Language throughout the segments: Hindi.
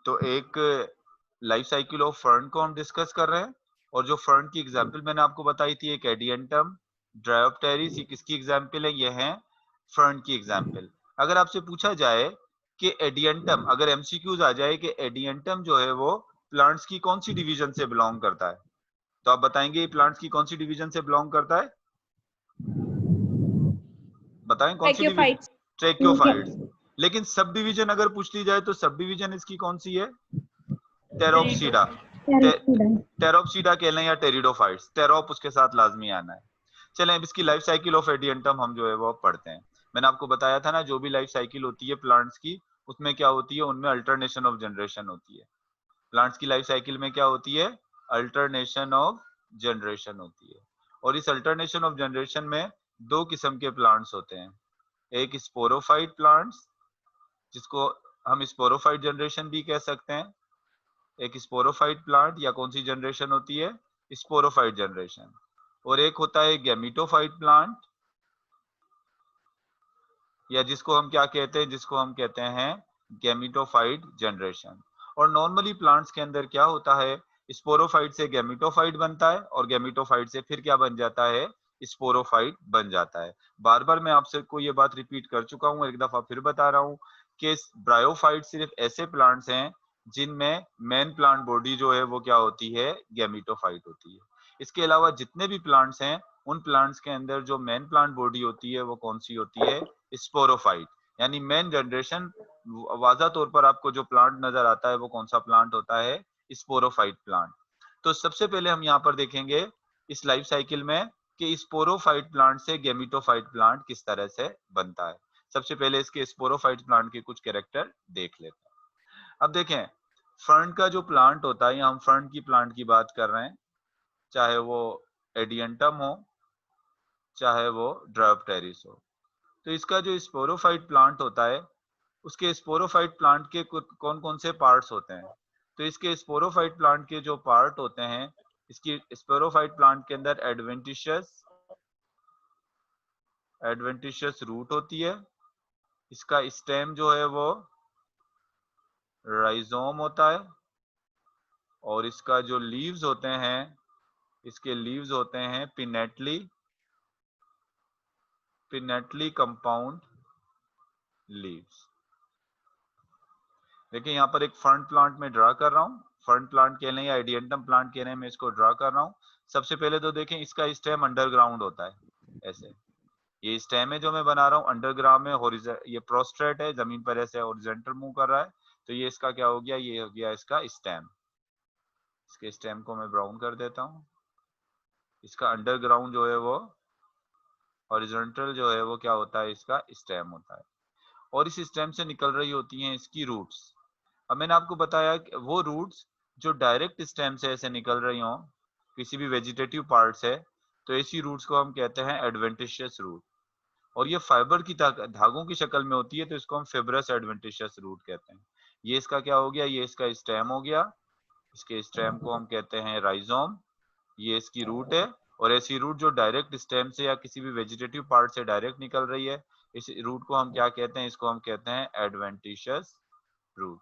तो एक लाइफ साइकिल ऑफ फर्न को हम डिस्कस कर रहे हैं, और जो फर्न की एग्जाम्पल मैंने आपको बताई थी, एक एडियंटम, ड्रायोप्टेरिस, ये किसकी एग्जाम्पल है? ये है फर्न की एग्जाम्पल। अगर आपसे पूछा जाए कि एडियंटम, अगर एमसीक्यूज आ जाए कि एडियंटम जो है वो प्लांट्स की कौन सी डिवीजन से बिलोंग करता है, तो आप बताएंगे ये प्लांट्स की कौन सी डिवीजन से बिलोंग करता है? बताएं कौन सी डिवीजन? ट्रैकियोफाइट्स। ट्रेक्योफाइट्स। लेकिन सब डिवीजन अगर पूछ ली जाए तो सब डिवीजन इसकी कौन सी है? टेरोप्सिडा। टेरोप्सिडा कह लें या टेरिडोफाइट्स, टेरोप उसके साथ लाजमी आना है। चलें अब इसकी लाइफ साइकिल ऑफ एडियंटम हम जो है वो पढ़ते हैं। मैंने आपको बताया था ना, जो भी लाइफ साइकिल होती है प्लांट्स की, उसमें क्या होती है? उनमें अल्टरनेशन ऑफ जनरेशन होती है। प्लांट्स की लाइफ साइकिल में क्या होती है? अल्टरनेशन ऑफ जनरेशन होती है। और इस अल्टरनेशन ऑफ जनरेशन में दो किस्म के प्लांट्स होते हैं। एक स्पोरोफाइट प्लांट्स, जिसको हम स्पोरोफाइट जनरेशन भी कह सकते हैं। एक स्पोरोफाइट प्लांट या कौन सी जनरेशन होती है? Sporophyte generation. और एक होता है गैमीटोफाइट प्लांट, या जिसको हम क्या कहते हैं? जिसको हम कहते हैं गैमीटोफाइट जनरेशन। और नॉर्मली प्लांट्स के अंदर क्या होता है? स्पोरोफाइट से गैमीटोफाइट बनता है, और गैमीटोफाइट से फिर क्या बन जाता है? स्पोरोफाइट बन जाता है। बार बार मैं आपसे को ये बात रिपीट कर चुका हूँ, एक दफा फिर बता रहा हूँ कि ब्रायोफाइट सिर्फ ऐसे प्लांट्स हैं जिनमें मेन प्लांट बॉडी जो है वो क्या होती है? गैमीटोफाइट होती है। इसके अलावा जितने भी प्लांट्स हैं, उन प्लांट्स के अंदर जो मेन प्लांट बॉडी होती है वो कौन सी होती है? स्पोरोफाइट। यानी मेन जनरेशन, वाज़ा तौर पर आपको जो प्लांट नजर आता है वो कौन सा प्लांट होता है? Sporophyte plant. तो सबसे पहले हम यहाँ पर देखेंगे इस लाइफ साइकिल में कि स्पोरोफाइट प्लांट से गैमीटोफाइट प्लांट किस तरह से बनता है। सबसे पहले इसके स्पोरोफाइट प्लांट के कुछ कैरेक्टर देख लेते हैं। अब देखें, फर्न का जो प्लांट होता है, हम फर्न की प्लांट की बात कर रहे हैं, चाहे वो एडियंटम हो, चाहे वो ड्रायोप्टेरिस हो। तो इसका जो स्पोरोफाइट प्लांट होता है, उसके स्पोरोफाइट प्लांट के कौन कौन से पार्ट्स होते हैं? तो इसके स्पोरोफाइट प्लांट के जो पार्ट होते हैं, इसकी स्पोरोफाइट प्लांट के अंदर एडवेंटिशियस एडवेंटिशियस रूट होती है। इसका स्टेम जो है वो राइजोम होता है, और इसका जो लीव्स होते हैं, इसके लीव्स होते हैं पिनेटली कंपाउंड लीव्स। देखिए यहाँ पर एक फर्न प्लांट में ड्रा कर रहा हूँ, फर्न प्लांट कह लें या एडियंटम प्लांट कह लें, मैं इसको ड्रा कर रहा हूँ। सबसे पहले तो देखें इसका स्टेम अंडरग्राउंड होता है ऐसे। ये स्टेम है जो मैं बना रहा हूँ अंडरग्राउंड में, ये प्रोस्ट्रेट है, जमीन पर ऐसे हॉरिजॉन्टल मूव कर रहा है। तो ये इसका क्या हो गया? ये हो गया इसका स्टेम। इसके स्टेम को मैं ब्राउन कर देता हूँ। इसका अंडरग्राउंड जो है वो हॉरिजॉन्टल जो है वो क्या होता है? इसका स्टेम होता है। और इस स्टेम से निकल रही होती हैं इसकी रूट्स। अब मैंने आपको बताया कि वो रूट्स जो डायरेक्ट स्टेम से ऐसे निकल रही हों किसी भी वेजिटेटिव पार्ट से, तो ऐसी रूट्स को हम कहते हैं एडवेंटिशियस रूट। और ये फाइबर की धागों की शक्ल में होती है, तो इसको हम फिब्रस एडवेंटिशियस रूट कहते हैं। ये इसका क्या हो गया? ये इसका स्टेम हो गया। इसके स्टेम को हम कहते हैं राइजोम। ये इसकी रूट है। और ऐसी रूट जो डायरेक्ट स्टेम से या किसी भी वेजिटेटिव पार्ट से डायरेक्ट निकल रही है, इस रूट को हम क्या कहते हैं? इसको हम कहते हैं एडवेंटिशियस रूट।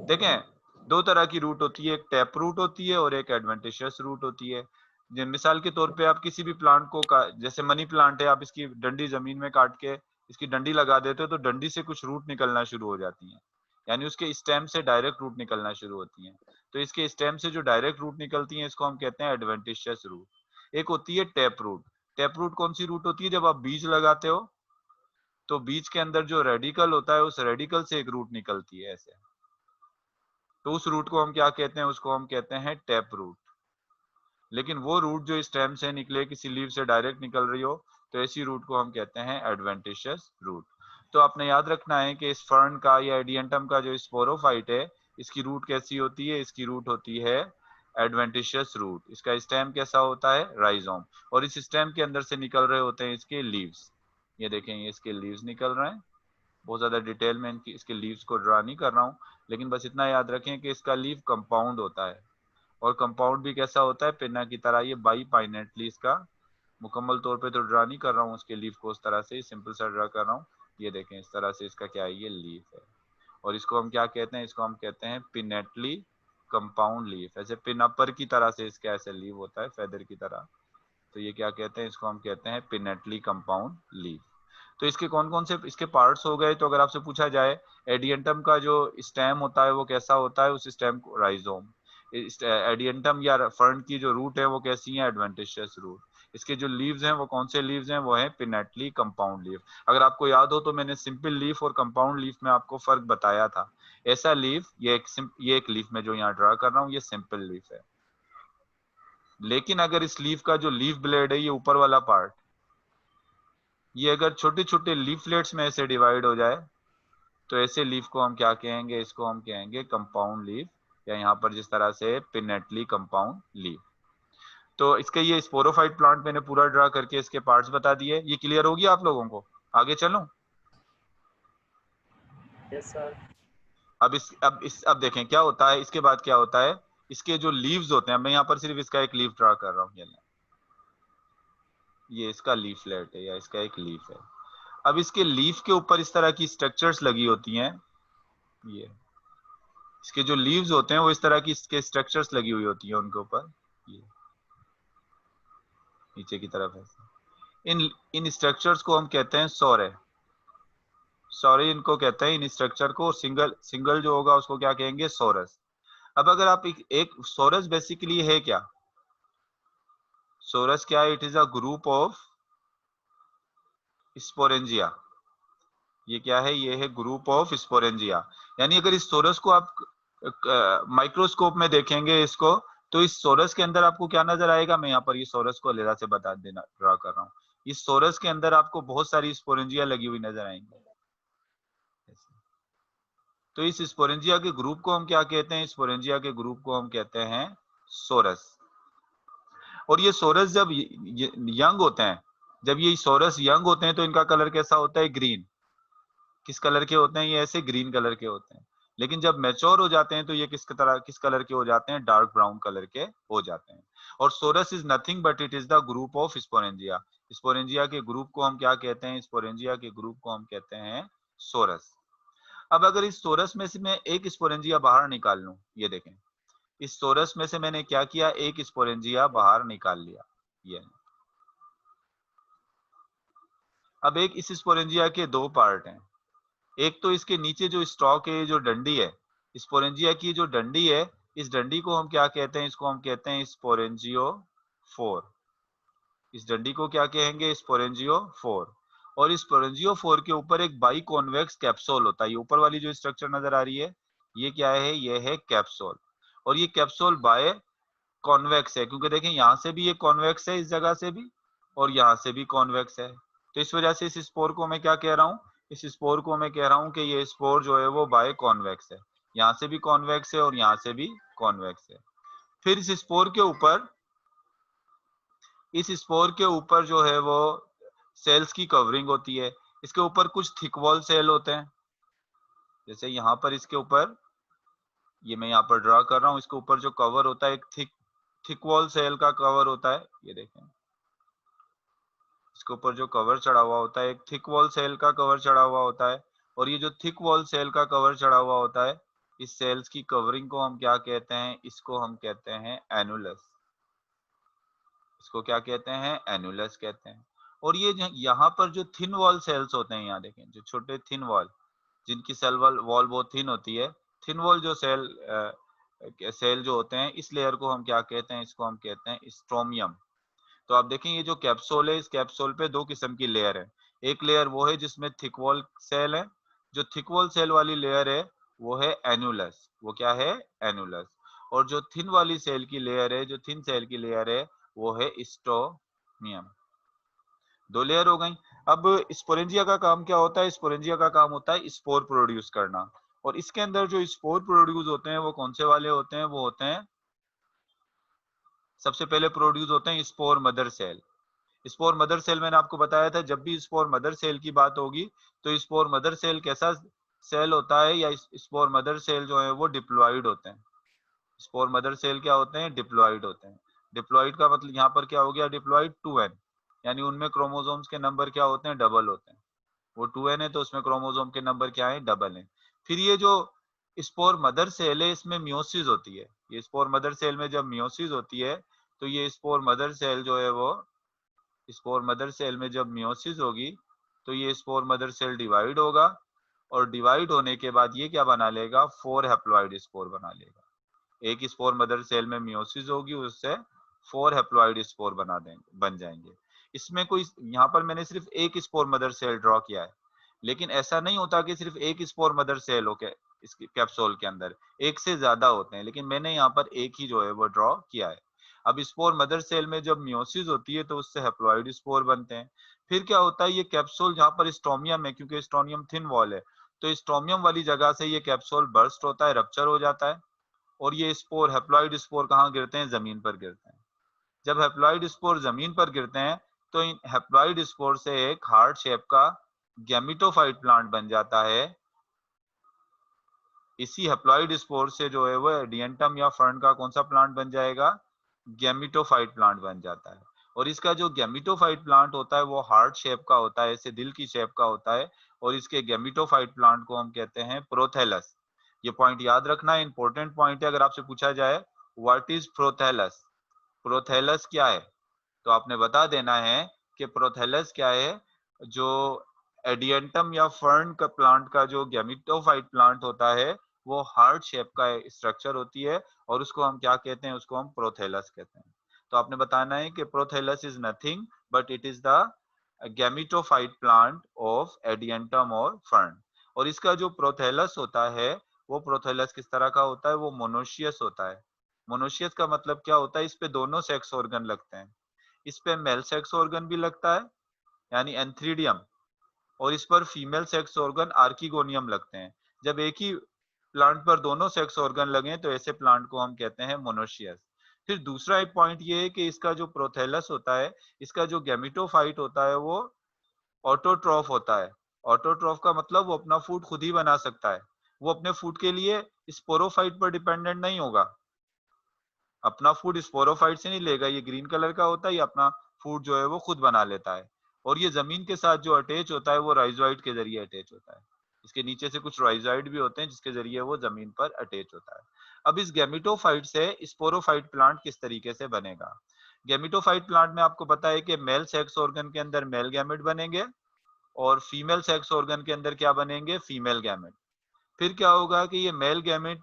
देखें, दो तरह की रूट होती है, एक टैप रूट होती है और एक एडवेंटिशियस रूट होती है। मिसाल के तौर पे आप किसी भी प्लांट को जैसे मनी प्लांट है, आप इसकी डंडी जमीन में काट के इसकी डंडी लगा देते हो, तो डंडी से कुछ रूट निकलना शुरू हो जाती हैं, यानी उसके स्टेम से डायरेक्ट रूट निकलना शुरू होती हैं। तो इसके स्टेम से जो डायरेक्ट रूट निकलती हैं, इसको हम कहते हैं एडवेंटिशियस रूट। एक होती है टैप रूट। टैप रूट कौन सी रूट होती है? जब आप बीज लगाते हो तो बीज के अंदर जो रेडिकल होता है, उस रेडिकल से एक रूट निकलती है ऐसे। तो उस रूट को हम क्या कहते हैं? उसको हम कहते हैं टैप रूट। लेकिन वो रूट जो स्टेम से निकले, किसी लीव से डायरेक्ट निकल रही हो, तो ऐसी रूट को हम कहते हैं एडवेंटिशियस रूट। तो आपने याद रखना है कि इस फर्न का या एडियंटम का जो स्पोरोफाइट है, इसकी रूट कैसी होती है? इसकी रूट होती है एडवेंटिशियस रूट। इसका स्टेम कैसा होता है? राइजोम। और इस स्टेम के अंदर से निकल रहे होते हैं इसके लीव्स। ये देखें, ये इसके लीव्स निकल रहे हैं। बहुत ज्यादा डिटेल में इसके लीव्स को ड्रा नहीं कर रहा हूँ, लेकिन बस इतना याद रखें कि इसका लीव कंपाउंड होता है। और कंपाउंड भी कैसा होता है? पिन्ना की तरह। ये बाई पाइनेटली, इसका मुकम्मल तौर पे तो ड्रा नहीं कर रहा हूँ उसके लीफ को उस तरह से, सिंपल सा ड्रा कर रहा हूँ। ये देखें, इस तरह से इसका क्या है? ये लीफ है। और इसको हम क्या कहते हैं, इसको हम कहते हैं पिनेटली कंपाउंड लीफ। ऐसे पिनअपर की तरह से इसका ऐसे लीफ होता है फेदर की तरह, तो ये क्या कहते हैं, इसको हम कहते हैं पिनेटली कंपाउंड लीफ। तो इसके कौन कौन से इसके पार्ट्स हो गए। तो अगर आपसे पूछा जाए एडियंटम का जो स्टेम होता है वो कैसा होता है, उस स्टेम को राइजोम। एडियंटम या फर्न की जो रूट है वो कैसी है, एडवेंटिशियस रूट। इसके जो लीव्स हैं वो कौन से लीव्स हैं, वो है पिनेटली कंपाउंड लीफ। अगर आपको याद हो तो मैंने सिंपल लीफ और कंपाउंड लीफ में आपको फर्क बताया था। ऐसा लीफ ये एक लीफ में जो यहाँ ड्रा कर रहा हूँ ये सिंपल लीफ है। लेकिन अगर इस लीफ का जो लीफ ब्लेड है ये ऊपर वाला पार्ट, ये अगर छोटे छोटे लीफलेट्स में ऐसे डिवाइड हो जाए तो ऐसे लीफ को हम क्या कहेंगे, इसको हम कहेंगे कंपाउंड लीफ, या यहाँ पर जिस तरह से पिनेटली कंपाउंड लीफ। तो इसके ये स्पोरोफाइट प्लांट मैंने पूरा ड्रा करके इसके पार्ट्स बता दिए। ये क्लियर होगी आप लोगों को, आगे चलूं? Yes sir. अब देखें क्या होता है, इसके बाद क्या होता है, इसके जो लीव्स होते हैं, मैं यहाँ पर सिर्फ इसका एक लीफ ड्रा कर रहा हूँ, ये इसका लीफलेट है या इसका एक लीफ है। अब इसके लीफ के ऊपर इस तरह की स्ट्रक्चर्स लगी होती हैं, ये इसके जो लीव्स होते हैं वो इस तरह की इसके स्ट्रक्चर्स लगी हुई होती हैं उनके ऊपर, ये नीचे की तरफ है। इन स्ट्रक्चर्स को हम कहते हैं सोरे, सॉरी इनको कहते हैं इन स्ट्रक्चर को। सिंगल जो होगा उसको क्या कहेंगे, सोरस। अब अगर आप एक सोरस बेसिकली है क्या, सोरस क्या है, it is a group of sporangia. ये क्या है, ये है ग्रुप ऑफ स्पोरेंजिया। यानी अगर इस सोरस को आप माइक्रोस्कोप में देखेंगे इसको, तो इस सोरस के अंदर आपको क्या नजर आएगा, मैं यहाँ पर ये सोरस को अलग से बता देना ड्रा कर रहा हूँ। इस सोरस के अंदर आपको बहुत सारी स्पोरेंजिया लगी हुई नजर आएंगी। तो इस स्पोरेंजिया के ग्रुप को हम क्या कहते हैं, स्पोरेंजिया के ग्रुप को हम कहते हैं सोरस। और ये सोरस जब यंग होते हैं, जब ये सोरस यंग होते हैं तो इनका कलर कैसा होता है, ग्रीन। किस कलर के होते हैं, ये ऐसे ग्रीन कलर के होते हैं। लेकिन जब मैच्योर हो जाते हैं तो ये किस कलर के हो जाते हैं, डार्क ब्राउन कलर के हो जाते हैं। और sorus is nothing but it is the group of sporangia. Sporangia के ग्रुप को हम क्या कहते हैं, स्पोरेंजिया के ग्रुप को हम कहते हैं सोरस। अब अगर इस सोरस में से मैं एक स्पोरेंजिया बाहर निकाल लूं, ये देखें इस सोरस में से मैंने क्या किया, एक स्पोरेंजिया बाहर निकाल लिया, ये। अब एक इस स्पोरेंजिया के दो पार्ट हैं, एक तो इसके नीचे जो स्टॉक है, जो डंडी है स्पोरेंजिया की, जो डंडी है, इस डंडी को हम क्या कहते हैं, इसको हम कहते हैं स्पोरेंजियोफोर। इस डंडी को क्या कहेंगे, स्पोरेंजियोफोर। और इस स्पोरेंजियोफोर के ऊपर एक बाई कॉन्वेक्स कैप्सूल होता है। ये ऊपर वाली जो स्ट्रक्चर नजर आ रही है ये क्या है, ये है कैप्सूल। और ये कैप्सूल बाय कॉन्वेक्स है, क्योंकि देखें यहाँ से भी ये कॉन्वेक्स है, इस जगह से भी, और यहाँ से भी कॉन्वेक्स है। तो इस वजह से इस स्पोर को मैं क्या कह रहा हूँ, इस स्पोर को मैं कह रहा हूँ कि ये स्पोर जो है वो बाय कॉन्वेक्स है। यहाँ से भी कॉन्वेक्स है और यहाँ से भी कॉन्वेक्स है। फिर इस स्पोर के ऊपर, इस स्पोर के ऊपर जो है वो सेल्स की कवरिंग होती है। इसके ऊपर कुछ थिक वॉल सेल होते हैं, जैसे यहाँ पर इसके ऊपर, ये मैं यहाँ पर ड्रा कर रहा हूँ, इसके ऊपर जो कवर होता है एक थिक वॉल सेल का कवर होता है, ये देखें इसके ऊपर जो कवर चढ़ा हुआ होता है एक थिक वॉल सेल का कवर चढ़ा हुआ होता है। और ये जो थिक वॉल सेल का कवर चढ़ा हुआ होता है, इस सेल्स की कवरिंग को हम क्या कहते हैं, इसको हम कहते हैं एनुलस। इसको क्या कहते हैं, एनुलस कहते हैं। और ये यहाँ पर जो थिन वॉल सेल्स होते हैं, यहाँ देखें जो छोटे थिन वॉल, जिनकी सेल वॉल बहुत थिन होती है, थिन वॉल जो सेल जो होते हैं, इस लेयर को हम क्या कहते हैं, इसको हम कहते हैं स्ट्रोमियम। तो आप देखें ये जो कैप्सूल है, इस कैप्सूल पे दो किस्म की लेयर है। एक लेयर वो है जिसमें थिक वॉल सेल है, जो थिक वॉल सेल वाली लेयर है वो है एनुलस, वो क्या है, एनुलस। और जो थिन वाली सेल की लेयर है, जो थिन सेल की लेयर है वो है स्ट्रोमियम। दो लेयर हो गई। अब स्पोरेंजिया का काम क्या होता है, स्पोरेंजिया का काम होता है स्पोर प्रोड्यूस करना। और इसके अंदर जो स्पोर प्रोड्यूस होते हैं वो कौन से वाले होते हैं, वो होते हैं, सबसे पहले प्रोड्यूस होते हैं spore mother cell. Spore mother cell मैंने आपको बताया था, जब भी स्पोर मदर सेल की बात होगी तो स्पोर मदर सेल कैसा सेल होता है, या स्पोर मदर सेल जो है वो डिप्लॉइड होते हैं। स्पोर मदर सेल क्या होते हैं, डिप्लॉइड होते हैं। डिप्लॉइड का मतलब यहाँ पर क्या हो गया, डिप्लॉइड 2n, यानी उनमें क्रोमोसोम्स के नंबर क्या होते हैं, डबल होते हैं। वो 2n है तो उसमें क्रोमोसोम के नंबर क्या है, डबल है। फिर ये जो स्पोर मदर सेल है इसमें मियोसिस होती है। ये स्पोर मदर सेल में जब मियोसिस होती है तो ये स्पोर मदर सेल जो है वो स्पोर मदर सेल में जब मियोसिस होगी तो ये स्पोर मदर सेल डिवाइड होगा और डिवाइड होने के बाद ये क्या बना लेगा, 4 हैप्लॉइड स्पोर बना लेगा। एक स्पोर मदर सेल में मियोसिस होगी, उससे 4 हैप्लॉइड स्पोर बन जाएंगे। इसमें कोई, यहाँ पर मैंने सिर्फ एक स्पोर मदर सेल ड्रॉ किया है, लेकिन ऐसा नहीं होता कि सिर्फ एक स्पोर मदर सेल हो के इस कैप्सूल के अंदर, एक से ज्यादा होते हैं, लेकिन मैंने यहाँ पर एक ही जो है वो ड्रॉ किया है। अब स्पोर मदर सेल में जब मियोसिस होती है तो उससे हैप्लॉइड स्पोर बनते हैं। फिर क्या होता है, ये कैप्सूल जहाँ पर स्ट्रोमियम है, क्योंकि स्ट्रोमियम थिन वॉल है, तो स्ट्रोमियम वाली जगह से ये कैप्सूल बर्स्ट होता है, रप्चर हो जाता है, और ये स्पोर हैप्लॉइड स्पोर कहाँ गिरते हैं, जमीन पर गिरते हैं। जब हैप्लॉइड स्पोर जमीन पर गिरते हैं तो इन हैप्लॉइड स्पोर से एक हार्ट शेप का गैमिटोफाइट प्लांट बन जाता है। इसी हैप्लॉइड स्पोर से जो है वो एडियंटम या फर्न का कौन सा प्लांट बन जाएगा, गैमिटोफाइट प्लांट बन जाता है। और इसका जो गैमिटोफाइट प्लांट होता है वो हार्ट शेप का होता है, ऐसे दिल की शेप का होता है, और इसके गैमिटोफाइट प्लांट को हम कहते हैं प्रोथैलस। ये पॉइंट याद रखना, इंपॉर्टेंट पॉइंट है। अगर आपसे पूछा जाए व्हाट इज प्रोथैलस, प्रोथैलस क्या है, तो आपने बता देना है कि प्रोथैलस क्या है। जो एडियंटम या फर्न का प्लांट का जो गैमिटोफाइट प्लांट होता है वो हार्ट शेप का स्ट्रक्चर होती है, और उसको हम क्या कहते हैं, उसको हम प्रोथैलस कहते हैं। तो आपने बताना है कि prothallus is nothing but it is the gametophyte plant of Adiantum और फर्न। और इसका जो प्रोथैलस होता है वो प्रोथैलस किस तरह का होता है, वो मोनोशियस होता है। मोनोशियस का मतलब क्या होता है, इस पे दोनों सेक्स ऑर्गन लगते हैं। इस पे मेल सेक्स ऑर्गन भी लगता है यानी एंथ्रीडियम, और इस पर फीमेल सेक्स ऑर्गन आर्किगोनियम लगते हैं। जब एक ही प्लांट पर दोनों सेक्स ऑर्गन लगे तो ऐसे प्लांट को हम कहते हैं मोनोशियस। फिर दूसरा एक पॉइंट ये है कि इसका जो प्रोथैलस होता है, इसका जो गैमिटोफाइट होता है वो ऑटोट्रॉफ होता है। ऑटोट्रॉफ का मतलब वो अपना फूड खुद ही बना सकता है, वो अपने फूड के लिए स्पोरोफाइट पर डिपेंडेंट नहीं होगा। अपना फूड स्पोरोफाइट से नहीं लेगा, ये ग्रीन कलर का होता है, ये अपना फूड जो है वो खुद बना लेता है। और ये जमीन के साथ जो अटैच होता है वो राइजोइड के जरिए अटैच होता है। इसके नीचे से कुछ राइजोइड भी होते हैं जिसके जरिए वो जमीन पर अटैच होता है। अब इस गैमिटोफाइट से स्पोरोफाइट प्लांट किस तरीके से बनेगा। गैमिटोफाइट प्लांट में आपको पता है कि मेल सेक्स ऑर्गन के अंदर मेल गैमेट बनेंगे, और फीमेल सेक्स ऑर्गन के अंदर क्या बनेंगे, फीमेल गैमेट। फिर क्या होगा कि ये मेल गैमेट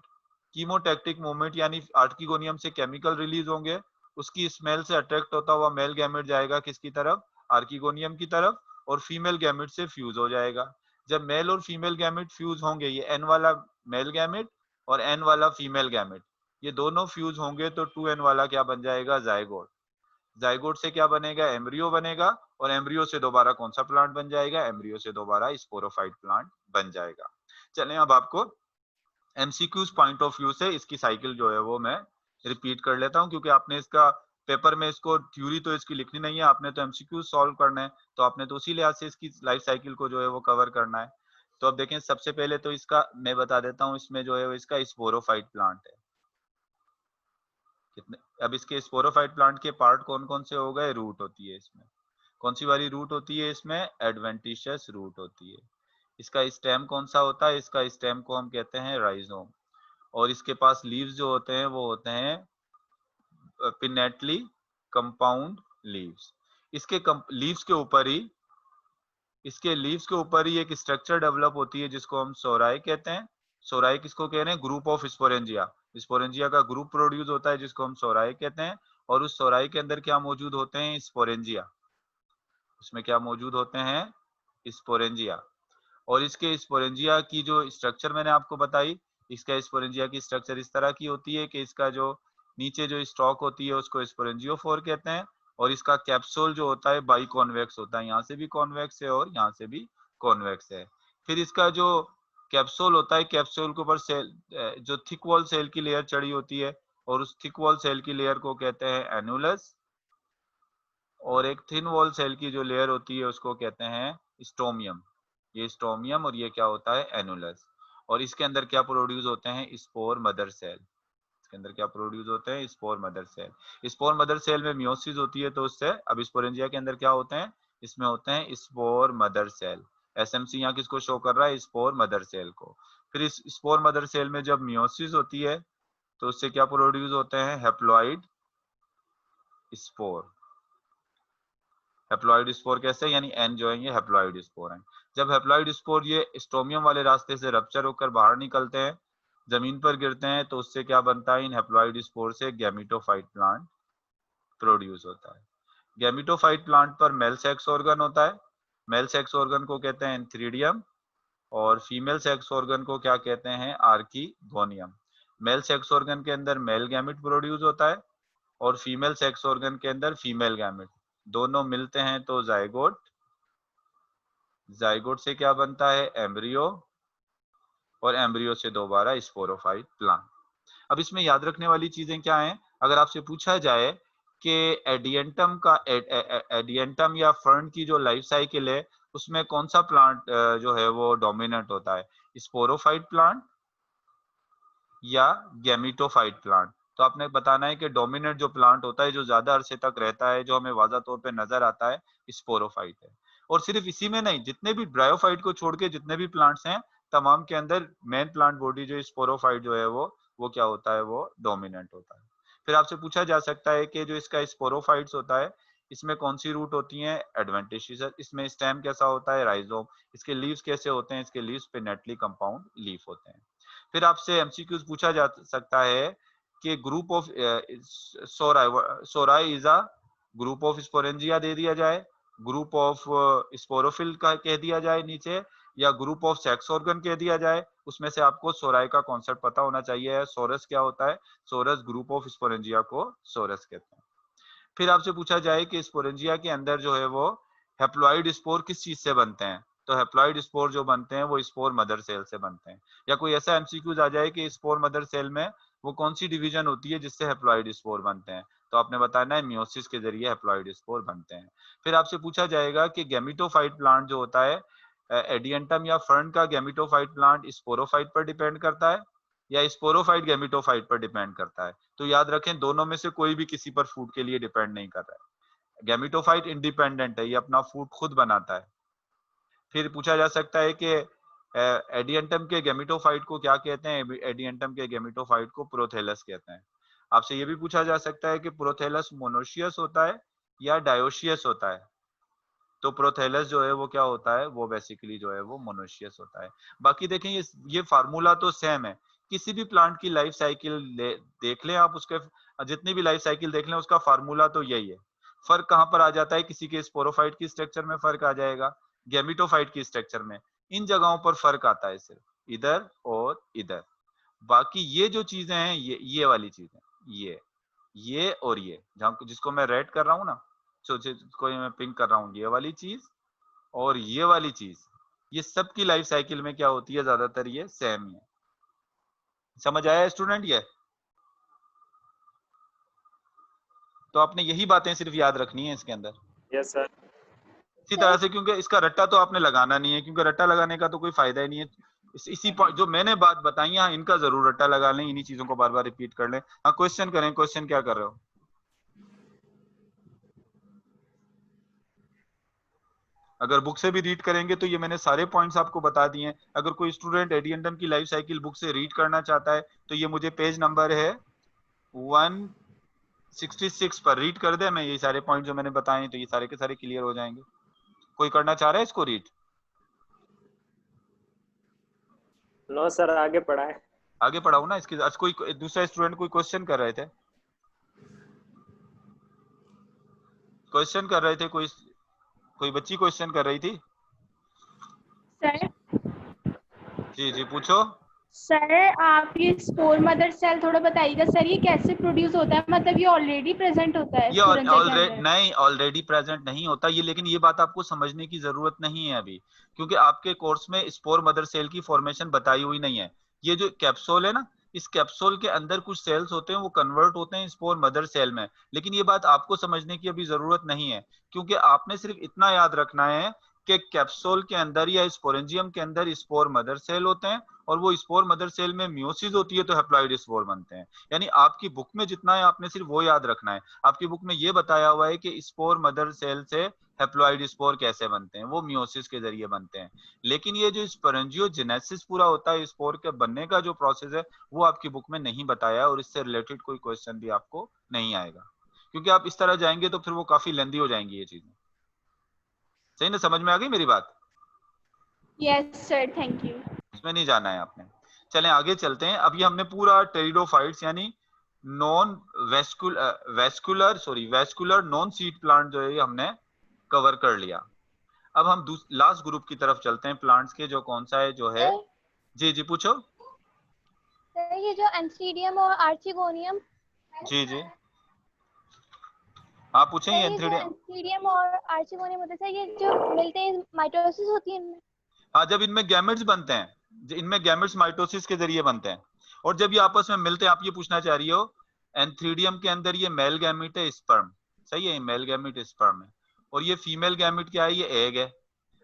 कीमोटैक्टिक मूवमेंट यानी आर्किगोनियम से केमिकल रिलीज होंगे, उसकी स्मेल से अट्रैक्ट होता हुआ मेल गैमेट जाएगा किसकी तरफ, आर्किगोनियम की तरफ, और फीमेल गैमेट से फ्यूज हो जाएगा। जब मेल और फीमेल गैमेट फ्यूज होंगे, ये एन वाला मेल गैमेट और एन वाला फीमेल गैमेट, ये दोनों फ्यूज होंगे तो 2n वाला क्या बन जाएगा, जायगोट। जायगोट से क्या बनेगा, एम्ब्रियो बनेगा, और एम्ब्रियो से दोबारा कौन सा प्लांट बन जाएगा, एम्ब्रियो से दोबारा स्पोरोफाइट प्लांट बन जाएगा। चलें अब आपको एमसीक्यूज पॉइंट ऑफ व्यू से इसकी साइकिल जो है वो मैं रिपीट कर लेता हूं, क्योंकि आपने इसका पेपर में इसको थ्योरी तो इसकी लिखनी नहीं है, आपने तो एमसीक्यू सॉल्व करना है, तो आपने तो उसी लिहाज से इसकी लाइफ साइकिल को जो है वो कवर करना है। तो अब देखें, सबसे पहले तो इसका मैं बता देता हूँ, इसमें जो है वो इसका स्पोरोफाइट प्लांट है। कितने, अब इसके स्पोरोफाइट प्लांट के पार्ट कौन कौन से हो गए, रूट होती है इसमें। कौन सी वाली रूट होती है इसमें, एडवेंटिशियस रूट होती है। इसका स्टेम कौन सा होता है, इसका स्टेम को हम कहते हैं राइजोम। और इसके पास लीव्स जो होते हैं वो होते हैं पिनेटली कंपाउंड लीव्स। इसके लीव्स के ऊपर ही, इसके लीव्स के ऊपर ही एक स्ट्रक्चर डेवलप होती है जिसको हम सोराई कहते हैं। सोराई किसको कह रहे हैं, ग्रुप ऑफ स्पोरेंजिया। स्पोरेंजिया का ग्रुप प्रोड्यूस होता है जिसको हम सोराई कहते हैं, और उस सोराई के अंदर क्या मौजूद होते हैं, स्पोरेंजिया। उसमें क्या मौजूद होते हैं, स्पोरेंजिया। और इसके स्पोरेंजिया की जो स्ट्रक्चर मैंने आपको बताई, इसका स्पोरेंजिया की स्ट्रक्चर इस तरह की होती है कि इसका जो नीचे जो स्टॉक होती है उसको स्पोरेंजियोफोर कहते हैं, और इसका कैप्सूल जो होता है बाई कॉन्वेक्स होता है, यहाँ से भी कॉन्वेक्स है और यहाँ से भी कॉन्वेक्स है। फिर इसका जो कैप्सूल होता है, कैप्सूल के ऊपर सेल, जो थिक वॉल सेल की लेयर चढ़ी होती है, और उस थिक वॉल सेल की लेयर को कहते हैं एनुलस, और एक थिन वॉल सेल की जो लेयर होती है उसको कहते हैं स्टोमियम। ये स्टोमियम, और ये क्या होता है, एनुलस। और इसके अंदर क्या प्रोड्यूस होते हैं, स्पोर मदर सेल। इसके अंदर क्या प्रोड्यूस होते हैं, spore mother cell. Spore mother cell में मियोसिस होती है तो उससे, अब स्पोरेंजिया के अंदर क्या होते हैं, इसमें होते हैं स्पोर मदर सेल। SMC यहाँ किसको शो कर रहा है? स्पोर मदर सेल को। फिर इस स्पोर मदर सेल में जब मियोसिस होती है तो उससे क्या प्रोड्यूस होते हैं? Haploid spore. हैप्लॉइड स्पोर कैसे? यानी एन जो है ये हैप्लॉइड स्पोर है। जब हैप्लॉइड स्पोर ये स्टोमियम वाले रास्ते से रप्चर होकर बाहर निकलते हैं, जमीन पर गिरते हैं, तो उससे क्या बनता है? इन हैप्लॉइड स्पोर से गैमेटोफाइट प्लांट प्रोड्यूस होता है। गैमेटोफाइट प्लांट पर मेल सेक्स ऑर्गन होता है। मेल सेक्स ऑर्गन को कहते हैं एंथ्रीडियम और फीमेल सेक्स ऑर्गन को क्या कहते हैं? आर्कीगोनियम। मेल सेक्स ऑर्गन के अंदर मेल गैमेट प्रोड्यूस होता है और फीमेल सेक्स ऑर्गन के अंदर फीमेल गैमेट। दोनों मिलते हैं तो जाइगोट। जाइगोट से क्या बनता है? एम्ब्रियो और एम्ब्रियो से दोबारा स्पोरोफाइट प्लांट। अब इसमें याद रखने वाली चीजें क्या हैं? अगर आपसे पूछा जाए कि एडियंटम का एडियंटम या फर्न की जो लाइफ साइकिल है उसमें कौन सा प्लांट जो है वो डोमिनेंट होता है? स्पोरोफाइट प्लांट या गैमेटोफाइट प्लांट? तो आपने बताना है कि डोमिनेंट जो प्लांट होता है, जो ज्यादा अरसे तक रहता है, जो हमें वाज़ा तौर पे नजर आता है, स्पोरोफाइट है। और सिर्फ इसी में नहीं, जितने भी ब्रायोफाइट को छोड़ के जितने भी प्लांट्स हैं, तमाम के अंदर मेन प्लांट बॉडी जो स्पोरोफाइट जो है वो क्या होता है? वो डोमिनेंट होता है। फिर आपसे पूछा जा सकता है कि जो इसका स्पोरोफाइट्स होता है, इसमें कौन सी रूट होती है? एडवेंटिशियस। इसमें स्टेम कैसा होता है? राइजोम। इसके लीव्स कैसे होते हैं? इसके लीव्स पिनेटली कंपाउंड लीफ होते हैं। फिर आपसे एमसीक्यूज पूछा जा सकता है कि group of sori is a group of sporangia दे दिया जाए, ग्रुप ऑफ स्पोरोफिल का कह दिया जाए नीचे, या ग्रुप ऑफ सेक्स ऑर्गन कह दिया जाए। उसमें से आपको सोराई का कॉन्सेप्ट पता होना चाहिए। सोरस क्या होता है? सोरस ग्रुप ऑफ स्पोरेंजिया को सोरस कहते हैं। फिर आपसे पूछा जाए कि स्पोरेंजिया के अंदर जो है वो हैप्लॉइड स्पोर किस चीज से बनते हैं? तो हैप्लॉइड स्पोर जो बनते हैं वो स्पोर मदर सेल से बनते हैं। या कोई ऐसा एमसीक्यूज आ जाए कि स्पोर मदर सेल में वो कौन सी डिवीजन होती है जिससे हैप्लॉइड स्पोर बनते हैं? तो आपने बताना है मियोसिस के जरिए हैप्लॉइड स्पोर बनते हैं। फिर आपसे पूछा जाएगा कि गैमेटोफाइट प्लांट जो होता है, एडियंटम या फर्न का गैमेटोफाइट प्लांट स्पोरोफाइट पर डिपेंड करता है या स्पोरोफाइट गैमेटोफाइट पर डिपेंड करता है? तो याद रखें, दोनों में से कोई भी किसी पर फूड के लिए डिपेंड नहीं कर रहा है। गैमेटोफाइट इंडिपेंडेंट है, ये अपना फूड खुद बनाता है। फिर पूछा जा सकता है कि एडियंटम के गैमेटोफाइट को क्या कहते हैं? एडियंटम के गैमेटोफाइट को प्रोथेलस कहते हैं। आपसे ये भी पूछा जा सकता है कि प्रोथेलस मोनोशियस होता है या डायोशियस होता है? तो प्रोथेलस जो है वो क्या होता है? वो बेसिकली जो है वो मोनोशियस होता है। बाकी देखें, ये फार्मूला तो सेम है। किसी भी प्लांट की लाइफ साइकिल देख लें आप, उसके जितनी भी लाइफ साइकिल देख लें, उसका फार्मूला तो यही है। फर्क कहाँ पर आ जाता है? किसी के स्पोरोफाइट की स्ट्रक्चर में फर्क आ जाएगा, गैमेटोफाइट की स्ट्रक्चर में। इन जगहों पर फर्क आता है सिर्फ, इधर और इधर। बाकी ये जो चीजें हैं, ये वाली चीजें, ये और ये जहाँ जिसको मैं रेड कर रहा हूँ ना, जिसको मैं पिंक कर रहा हूँ, ये वाली चीज और ये वाली चीज, ये सब की लाइफ साइकिल में क्या होती है? ज्यादातर ये सेम ही है। समझ आया स्टूडेंट? ये तो आपने यही बातें सिर्फ याद रखनी है इसके अंदर। Yes sir. इसी तरह से, क्योंकि इसका रट्टा तो आपने लगाना नहीं है, क्योंकि रट्टा लगाने का तो कोई फायदा ही नहीं है। इसी पॉइंट जो मैंने बात बताई है, इनका जरूर रट्टा लगा लें, इन्हीं चीजों को बार बार रिपीट कर लें। हाँ, क्वेश्चन करें। क्वेश्चन क्या कर रहे हो? अगर बुक से भी रीड करेंगे तो ये मैंने सारे पॉइंट्स आपको बता दिए हैं। अगर कोई स्टूडेंट एडियंटम की लाइफ साइकिल बुक से रीड करना चाहता है तो ये मुझे पेज नंबर है 166 पर रीड कर दे। मैं ये सारे पॉइंट जो मैंने बताए हैं तो ये सारे के सारे क्लियर हो जाएंगे। कोई करना चाह रहा है इसको रीड? नो सर, आगे पढ़ाए। आगे पढ़ाऊं ना इसके? आज कोई दूसरा स्टूडेंट कोई क्वेश्चन कर रहे थे? क्वेश्चन कर रहे थे कोई बच्ची क्वेश्चन कर रही थी? सर जी जी, पूछो। सर आप ये स्पोर मदर सेल थोड़ा बताइएगा सर, ये कैसे प्रोड्यूस होता है? मतलब ये ऑलरेडी प्रेजेंट होता है ये स्पोरेंजिया के ऑलरेडी अंदर? नहीं, ऑलरेडी प्रेजेंट नहीं होता ये, लेकिन ये बात आपको समझने की जरूरत नहीं है अभी, क्योंकि आपके कोर्स में स्पोर मदर सेल की फॉर्मेशन बताई हुई नहीं है। ये जो कैप्सूल है ना, इस कैप्सूल के अंदर कुछ सेल्स होते हैं, वो कन्वर्ट होते हैं स्पोर मदर सेल में। लेकिन ये बात आपको समझने की अभी जरूरत नहीं है, क्योंकि आपने सिर्फ इतना याद रखना है कि कैप्सूल के अंदर या स्पोरेंजियम के अंदर स्पोर मदर सेल होते हैं और वो स्पोर मदर सेल में मियोसिस होती है तो हैप्लॉइड स्पोर बनते हैं। यानी आपकी बुक में जितना है आपने सिर्फ वो याद रखना है। आपकी बुक में ये बताया हुआ है कि स्पोर मदर सेल से हैप्लॉइड स्पोर कैसे बनते हैं, वो मियोसिस के जरिए बनते हैं। लेकिन ये जो स्पोरेंजियोजेनेसिस पूरा होता है, स्पोर के बनने का जो प्रोसेस है, वो आपकी बुक में नहीं बताया है और इससे रिलेटेड कोई क्वेश्चन भी आपको नहीं आएगा, क्योंकि आप इस तरह जाएंगे तो फिर वो काफी लेंदी हो जाएंगी ये चीजें। सही ना, समझ में आ गई मेरी बात? Yes sir, thank you. इसमें नहीं जाना है आपने। चलें आगे चलते हैं। अब ये हमने पूरा टेरिडोफाइट्स यानी non vascular non seed plant जो है ये हमने कवर कर लिया। अब हम लास्ट ग्रुप की तरफ चलते हैं प्लांट्स के, जो कौन सा है जो है। जी जी पूछो। सर ये जो एंथ्रीडियम और आर्चिगोनियम, जी जी आप पूछें। ये एंथ्रीडियम और आर्चिगोनियम होते हैं, ये जो मिलते हैं माइटोसिस होती है इनमें? हाँ, जब इनमें गैमेट्स बनते हैं, इनमें गैमेट्स माइटोसिस के जरिए बनते हैं, और जब ये आपस में मिलते हैं, आप ये पूछना चाह रही हो एंथ्रीडियम के अंदर ये मेल गैमेट है स्पर्म, सही है, मेल गैमेट स्पर्म है, और ये फीमेल गैमेट क्या है, ये एग है।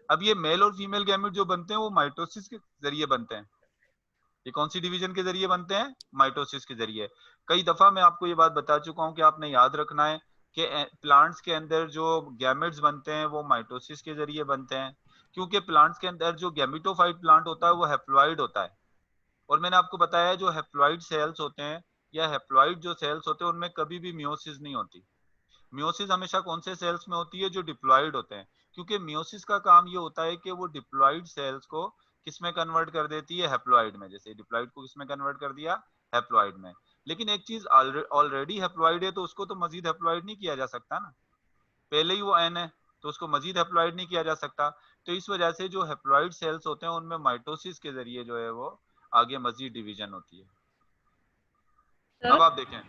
अब ये मेल और फीमेल गैमेट जो बनते हैं वो माइटोसिस के जरिए बनते हैं। ये कौन सी डिवीजन के जरिए बनते हैं? माइटोसिस के जरिए। कई दफा मैं आपको ये बात बता चुका हूँ कि आपने याद रखना है कि प्लांट्स के अंदर जो गैमेट्स बनते हैं वो माइटोसिस के जरिए बनते हैं, क्योंकि प्लांट्स के अंदर जो गैमेटोफाइट प्लांट होता है वो हैप्लॉइड होता है। और मैंने आपको बताया जो हैप्लॉइड सेल्स होते हैं या हैप्लॉइड जो सेल्स होते हैं उनमें कभी भी मियोसिस नहीं होती। मियोसिस हमेशा कौन से सेल्स में होती है? जो डिप्लॉइड होते हैं, क्योंकि मियोसिस का काम ये होता है कि वो डिप्लॉइड सेल्स को किसमें कन्वर्ट कर देती है? हैप्लॉइड में। जैसे डिप्लॉइड को किसमें कन्वर्ट कर दिया? हैप्लॉइड में। लेकिन एक चीज ऑलरेडी हैप्लॉइड है तो उसको तो मजीद हैप्लॉइड नहीं किया जा सकता ना, पहले ही वो एन है तो उसको मजीद हैप्लॉइड नहीं किया जा सकता। तो इस वजह से जो हैप्लॉइड सेल्स होते हैं उनमें माइटोसिस के जरिए जो है वो आगे मजीद डिवीजन होती है। अब आप देखें,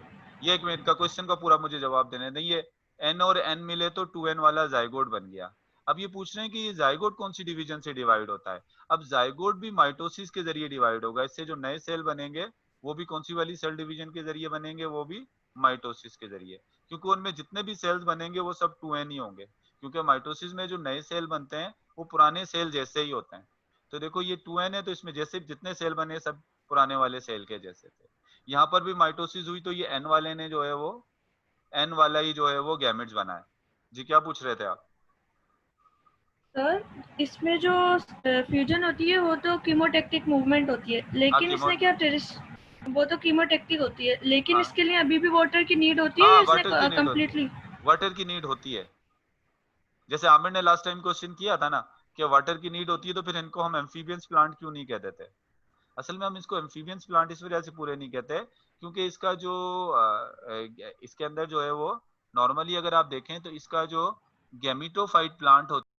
ये एक मिनट का क्वेश्चन का पूरा मुझे जवाब देने दें। ये एन और एन मिले तो 2n वाला जाइगोट बन गया। अब ये पूछ रहे हैं कि ये जाइगोट कौन सी डिवीजन से डिवाइड होता है? अब जाइगोट भी माइटोसिस के जरिए डिवाइड होगा। इससे जो नए सेल बनेंगे वो भी कौन सी वाली सेल डिवीजन के जरिए बनेंगे? वो भी माइटोसिस के जरिए, क्योंकि उनमें जितने भी सेल्स बनेंगे वो सब 2n ही होंगे, क्योंकि माइटोसिस में जो नए सेल बनते हैं वो पुराने सेल जैसे ही होते हैं। तो देखो ये 2n है तो इसमें जैसे जितने सेल बने सब पुराने वाले सेल के जैसे थे। यहाँ पर भी माइटोसिस हुई तो ये एन वाले ने जो है वो एन वाला ही जो है वो गैमेट्स बनाए। जी क्या पूछ रहे थे आप? सर इसमें जो फ्यूजन होती है वो तो कीमोटैक्टिक मूवमेंट होती है, लेकिन इसमें क्या वो तो कीमोटैक्टिक होती है, लेकिन इसके लिए अभी भी वाटर की नीड होती है, इसने कंप्लीटली वाटर की नीड होती है। जैसे आमिर ने लास्ट टाइम क्वेश्चन किया था ना कि वाटर की नीड होती है, तो फिर इनको हम एम्फीबियंस प्लांट क्यों नहीं कहते थे? असल में हम इसको एम्फीबियंस प्लांट इस वजह से पूरे नहीं कहते क्योंकि इसका जो इसके अंदर जो है वो नॉर्मली अगर आप देखें तो इसका जो गैमेटोफाइट प्लांट होता